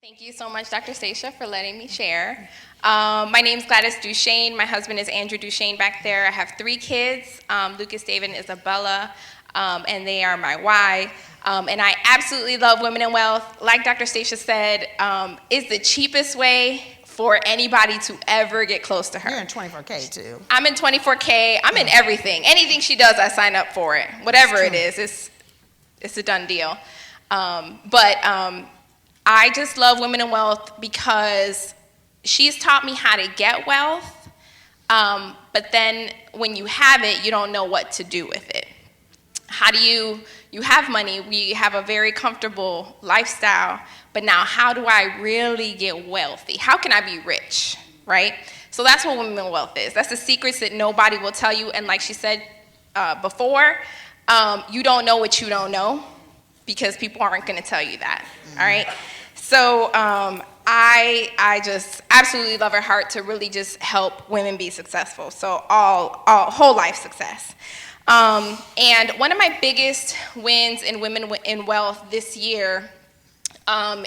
Thank you so much, Dr. STacia, for letting me share. My name is Gladys Duchesne. My husband is Andrew Duchesne back there. I have 3 kids, Lucas, David, and Isabella, and they are my why. And I absolutely love Women in Wealth. Like Dr. STacia said, it's the cheapest way for anybody to ever get close to her. You're in 24K too. I'm in 24K. I'm in everything. Anything she does, I sign up for it. Whatever it is, it's a done deal. I just love Women in Wealth because she's taught me how to get wealth, but then when you have it, you don't know what to do with it. How do you have money, we have a very comfortable lifestyle, but now how do I really get wealthy? How can I be rich, right? So that's what Women in Wealth is. That's the secrets that nobody will tell you, and like she said before, you don't know what you don't know because people aren't going to tell you that, all right? So I just absolutely love her heart to really just help women be successful. So all whole life success. And one of my biggest wins in Women in Wealth this year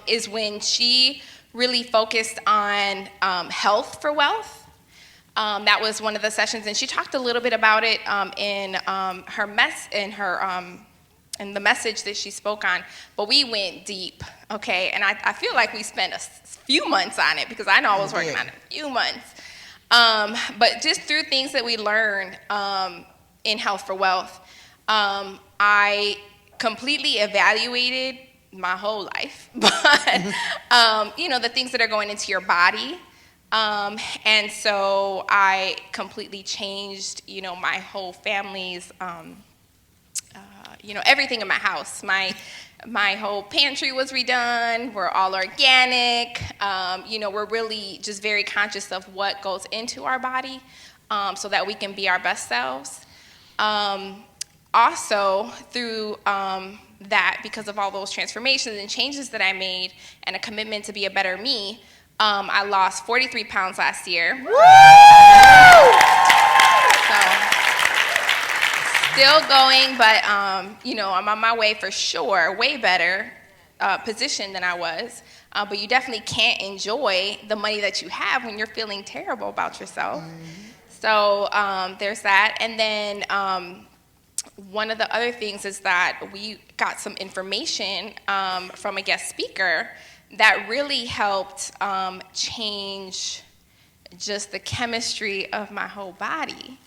is when she really focused on health for wealth. That was one of the sessions, and she talked a little bit about it in the message that she spoke on, but we went deep, okay? And I feel like we spent a few months on it because I know I was working on it a few months. But just through things that we learned in Health for Wealth, I completely evaluated my whole life, but the things that are going into your body. And so I completely changed, my whole family's everything in my house. My whole pantry was redone. We're all organic. We're really just very conscious of what goes into our body so that we can be our best selves. Also, through that, because of all those transformations and changes that I made and a commitment to be a better me, I lost 43 pounds last year. Woo! Still going, but I'm on my way for sure, way better position than I was. But you definitely can't enjoy the money that you have when you're feeling terrible about yourself. So there's that. And then one of the other things is that we got some information from a guest speaker that really helped change just the chemistry of my whole body.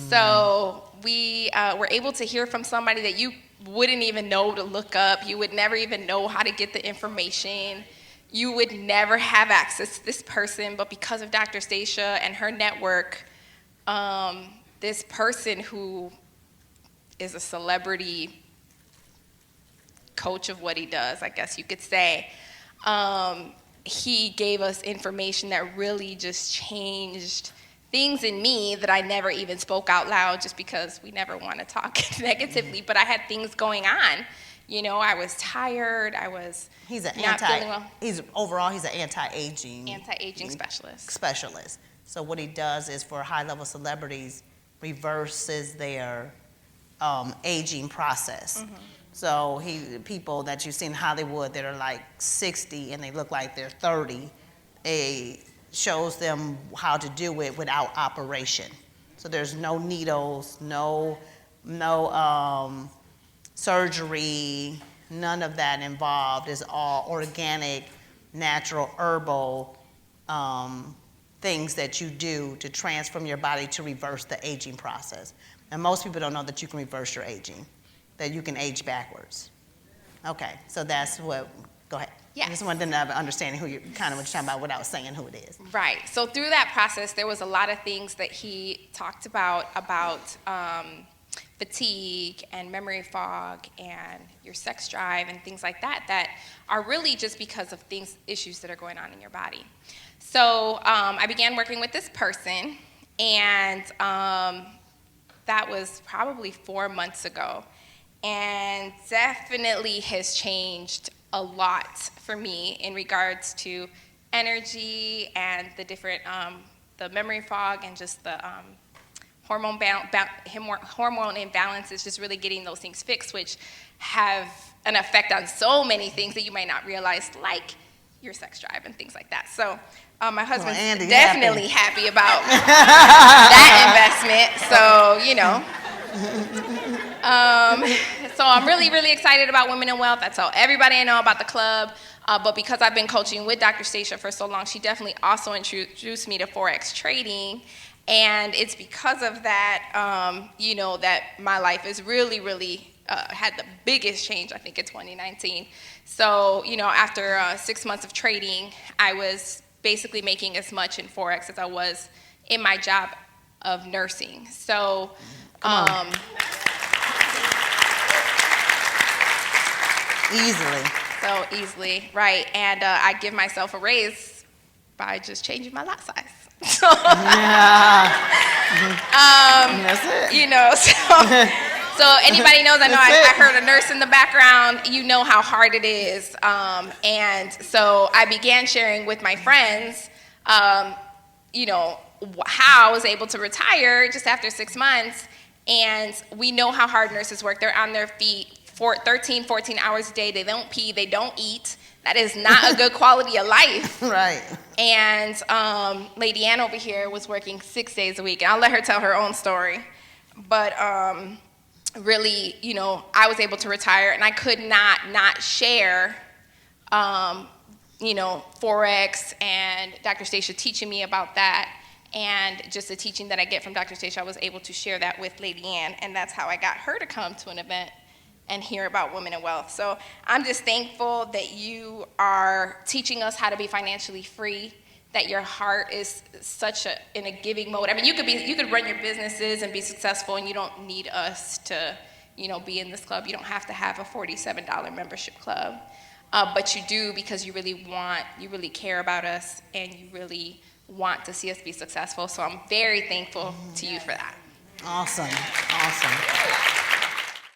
So we were able to hear from somebody that you wouldn't even know to look up. You would never even know how to get the information. You would never have access to this person, but because of Dr. STacia and her network, this person who is a celebrity coach of what he does, I guess you could say, he gave us information that really just changed things in me that I never even spoke out loud just because we never want to talk negatively, but I had things going on. I was tired, I was He's an not feeling well. He's an anti-aging specialist. So what he does is for high-level celebrities, reverses their aging process. So people that you see in Hollywood that are like 60 and they look like they're 30, shows them how to do it without operation. So there's no needles, no surgery, none of that involved. It's all organic, natural, herbal things that you do to transform your body to reverse the aging process. And most people don't know that you can reverse your aging, that you can age backwards. Okay, so that's what, go ahead. Yes. I just wanted to have an understanding what you're talking about without saying who it is. Right. So through that process, there was a lot of things that he talked about fatigue and memory fog and your sex drive and things like that that are really just because of issues that are going on in your body. So I began working with this person, and that was probably 4 months ago, and definitely has changed a lot for me in regards to energy and the different, the memory fog and just the hormone imbalances, just really getting those things fixed, which have an effect on so many things that you might not realize, like your sex drive and things like that. So my husband's Andy's definitely happy about that investment. So, you know. So I'm really, really excited about Women in Wealth. I tell everybody I know about the club. But because I've been coaching with Dr. STacia for so long, she definitely also introduced me to Forex trading. And it's because of that, you know, that my life is really, really had the biggest change, I think, in 2019. So, you know, after 6 months of trading, I was basically making as much in Forex as I was in my job of nursing. So, easily. So easily, right. And I give myself a raise by just changing my lot size. So, That's it. you know, so anybody knows, I know I heard a nurse in the background, you know how hard it is. And so I began sharing with my friends, you know, how I was able to retire just after 6 months. And we know how hard nurses work. They're on their feet for 13, 14 hours a day. They don't pee, they don't eat. That is not a good quality of life. Right. And Lady Ann over here was working 6 days a week. And I'll let her tell her own story. But really, you know, I was able to retire, and I could not share, you know, Forex and Dr. STacia teaching me about that. And just the teaching that I get from Dr. STacia, I was able to share that with Lady Ann. And that's how I got her to come to an event and hear about Women in Wealth. So I'm just thankful that you are teaching us how to be financially free, that your heart is such in a giving mode. I mean, you could run your businesses and be successful, and you don't need us to, you know, be in this club. You don't have to have a $47 membership club, but you do because you really care about us, and you really want to see us be successful. So I'm very thankful to you for that. Awesome.